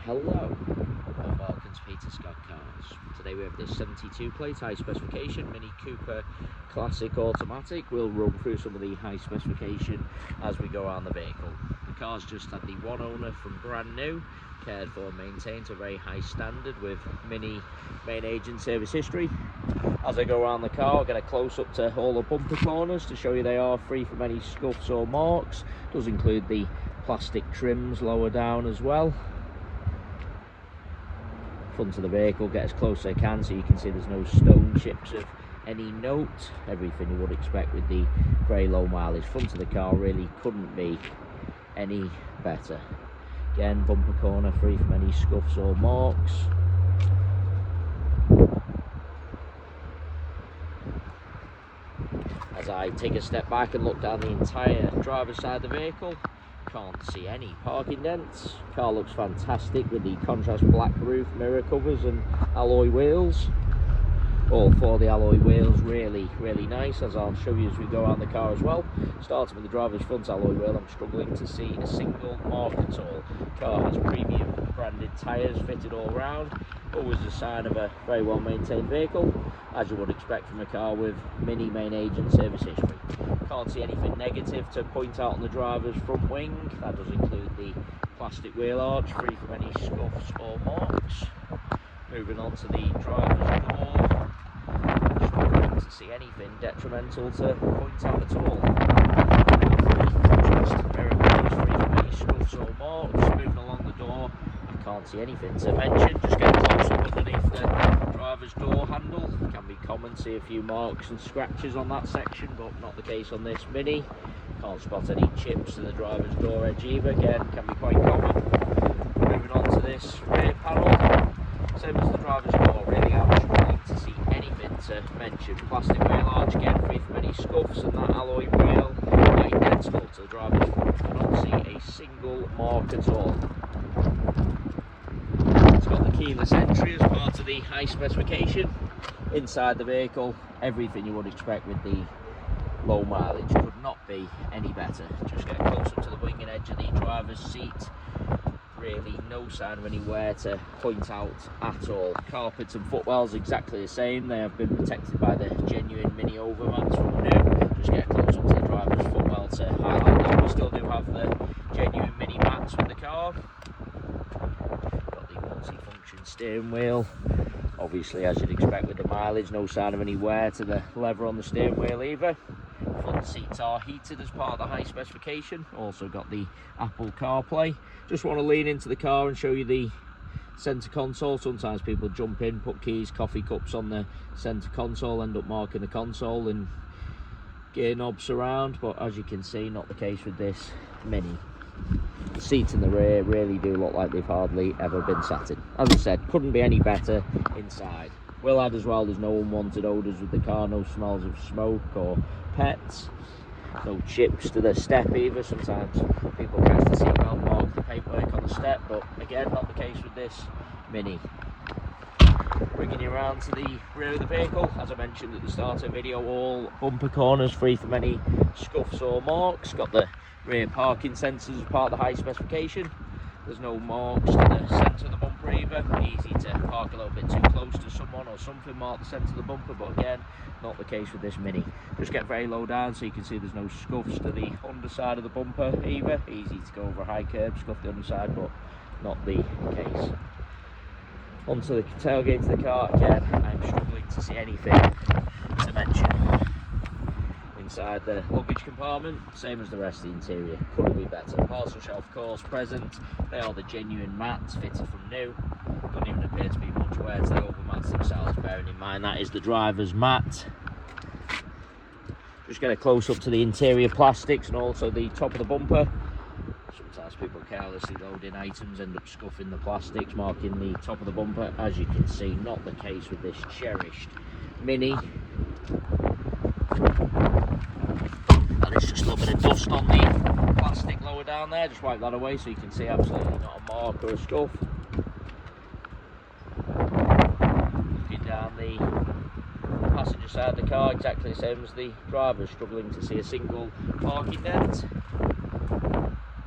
Hello, and welcome to Peter Scott Cars. Today we have this 72 plate high specification Mini Cooper Classic Automatic. We'll run through some of the high specification as we go around the vehicle. The car's just had the one owner from brand new, cared for and maintained to a very high standard with Mini main agent service history. As I go around the car, I'll get a close up to all the bumper corners to show you they are free from any scuffs or marks. Does include the plastic trims lower down as well. Front of the vehicle, get as close as I can so you can see there's no stone chips of any note. Everything you would expect with the very low mileage. Front of the car really couldn't be any better. Again, bumper corner free from any scuffs or marks. As I take a step back and look down the entire driver's side of the vehicle, can't see any parking dents. Car looks fantastic with the contrast black roof, mirror covers and alloy wheels. All four of the alloy wheels really nice, as I'll show you as we go around the car as well. Starting with the driver's front alloy wheel, I'm struggling to see a single mark at all. Car has premium branded tyres fitted all round, always a sign of a very well maintained vehicle, as you would expect from a car with Mini main agent service history. Can't see anything negative to point out on the driver's front wing. That does include the plastic wheel arch, free from any scuffs or marks. Moving on to the driver's door, struggling to see anything detrimental to point out at all. Contrast mirror covers, free from any scuffs or marks. Moving along the door, I can't see anything to mention. Just get close up underneath the driver's door handle. It can be common to see a few marks and scratches on that section, but not the case on this Mini. Can't spot any chips to the driver's door edge either. Again, can be quite common. Moving on to this rear panel, same as the driver's door, really I'm struggling to see anything to mention. Plastic wheel arch, again free from any scuffs, and that alloy wheel identical to the driver's front. Cannot see a single mark at all. It's got the keyless entry as part of the high specification. Inside the vehicle, everything you would expect with the low mileage. Could not be any better. Just get close up to the wing and edge of the driver's seat. Really no sign of any wear to point out at all. Carpets and footwells exactly the same. They have been protected by the genuine Mini overmats from new. Just get close up to the driver's footwell to highlight that. We still do have the genuine Mini mats with the car. Got the multi-function steering wheel. Obviously, as you'd expect with the mileage, no sign of any wear to the lever on the steering wheel either. Front seats are heated as part of the high specification. Also got the Apple CarPlay. Just want to lean into the car and show you the centre console. Sometimes people jump in, put keys, coffee cups on the centre console, end up marking the console and gear knobs around, but as you can see, not the case with this Mini. The seats in the rear really do look like they've hardly ever been sat in. As I said, couldn't be any better inside. Will add as well, there's no unwanted odours with the car, no smells of smoke or pets, no chips to the step either. Sometimes people press the seatbelt, mark the paperwork on the step, but again, not the case with this Mini. Bringing you around to the rear of the vehicle, as I mentioned at the start of the video, all bumper corners free from any scuffs or marks. Got the rear parking sensors as part of the high specification. There's no marks to the centre of the bumper either. Easy to park a little bit too close to someone or something, mark the centre of the bumper, but again, not the case with this Mini. Just get very low down so you can see there's no scuffs to the underside of the bumper either. Easy to go over a high curb, scuff the underside, but not the case. Onto the tailgate of the car, again, I'm struggling to see anything to mention. Inside the luggage compartment, same as the rest of the interior, couldn't be better. Parcel shelf, of course, present. They are the genuine mats fitted from new. Doesn't even appear to be much wear to the overmats themselves, bearing in mind that is the driver's mat. Just get a close up to the interior plastics and also the top of the bumper. Sometimes people carelessly load in items, end up scuffing the plastics, marking the top of the bumper. As you can see, not the case with this cherished Mini. And it's just a little bit of dust on the plastic lower down there. Just wipe that away so you can see absolutely not a mark or a scuff. Looking down the passenger side of the car, exactly the same as the driver, struggling to see a single parking dent.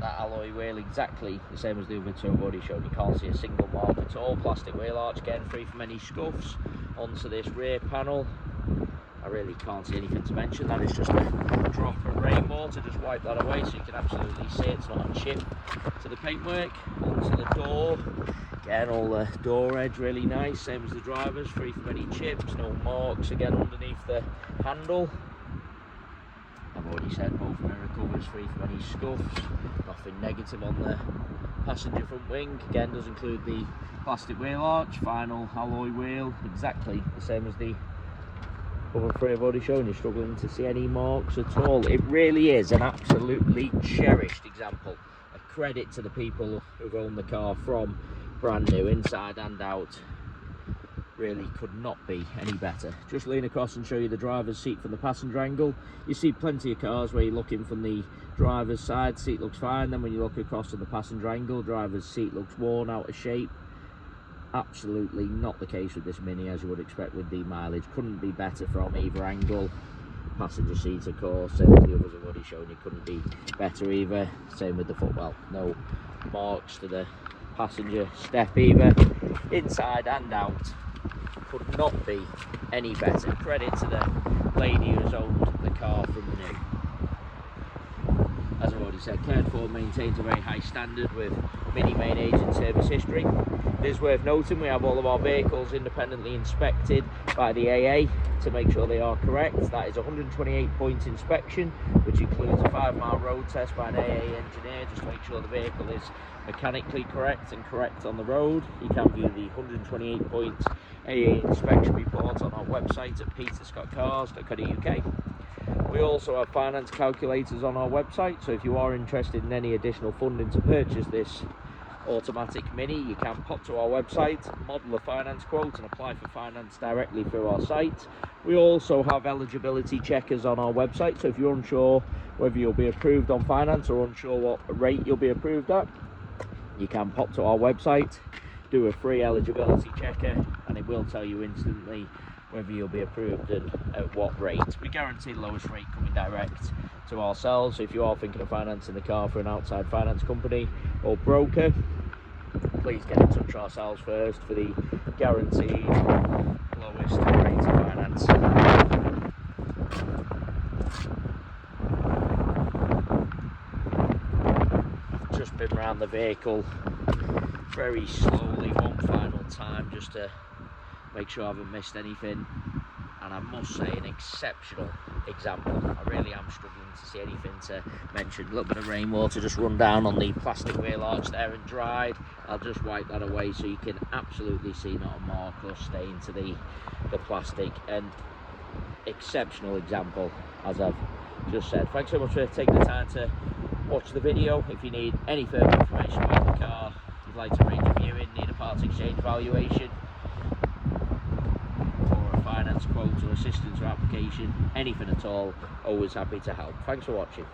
that alloy wheel exactly the same as the other two I've already shown. You can't see a single mark at all. Plastic wheel arch, again free from any scuffs. Onto this rear panel, I really can't see anything to mention. That is just a drop of rainwater. Just wipe that away so you can absolutely see it's not a chip to the paintwork. Onto the door, again all the door edge really nice, same as the driver's, free from any chips, no marks again underneath the handle. I've already said both mirror covers free from any scuffs, nothing negative on the passenger front wing. Again, does include the plastic wheel arch, final alloy wheel, exactly the same as the other three I've already shown you. Struggling to see any marks at all. It really is an absolutely cherished example. A credit to the people who've owned the car from brand new, inside and out. Really could not be any better. Just lean across and show you the driver's seat from the passenger angle. You see plenty of cars where you're looking from the driver's side, seat looks fine, then when you look across to the passenger angle, driver's seat looks worn, out of shape. Absolutely not the case with this Mini, as you would expect with the mileage. Couldn't be better from either angle. Passenger seat, of course, same as the others I've already shown you, couldn't be better either. Same with the footwell, no marks to the passenger step either, inside and out. Could not be any better. Credit to the lady who's owned the car from new. As I've already said, cared for, maintains a very high standard with Mini main agent service history. It is worth noting we have all of our vehicles independently inspected by the AA to make sure they are correct. That is a 128-point inspection, which includes a 5-mile road test by an AA engineer just to make sure the vehicle is mechanically correct and correct on the road. You can view the 128-point AA inspection report on our website at peterscottcars.co.uk. We also have finance calculators on our website, so if you are interested in any additional funding to purchase this automatic Mini, you can pop to our website, model a finance quote and apply for finance directly through our site. We also have eligibility checkers on our website, so if you're unsure whether you'll be approved on finance or unsure what rate you'll be approved at, you can pop to our website, do a free eligibility checker, and it will tell you instantly whether you'll be approved and at what rate. We guarantee the lowest rate coming direct to ourselves, so if you are thinking of financing the car for an outside finance company or broker, please get in touch with ourselves first for the guaranteed lowest rate of finance. I've just been around the vehicle very slowly one final time just to make sure I haven't missed anything, and I must say an exceptional example. I really am struggling to see anything to mention. A little bit of rainwater just run down on the plastic wheel arch there and dried. I'll just wipe that away so you can absolutely see not a mark or stain to the plastic. An exceptional example, as I've just said. Thanks so much for taking the time to watch the video. If you need any further information about the car, if you'd like to arrange a viewing, need a part exchange valuation, finance quote or assistance or application, anything at all, always happy to help. Thanks for watching.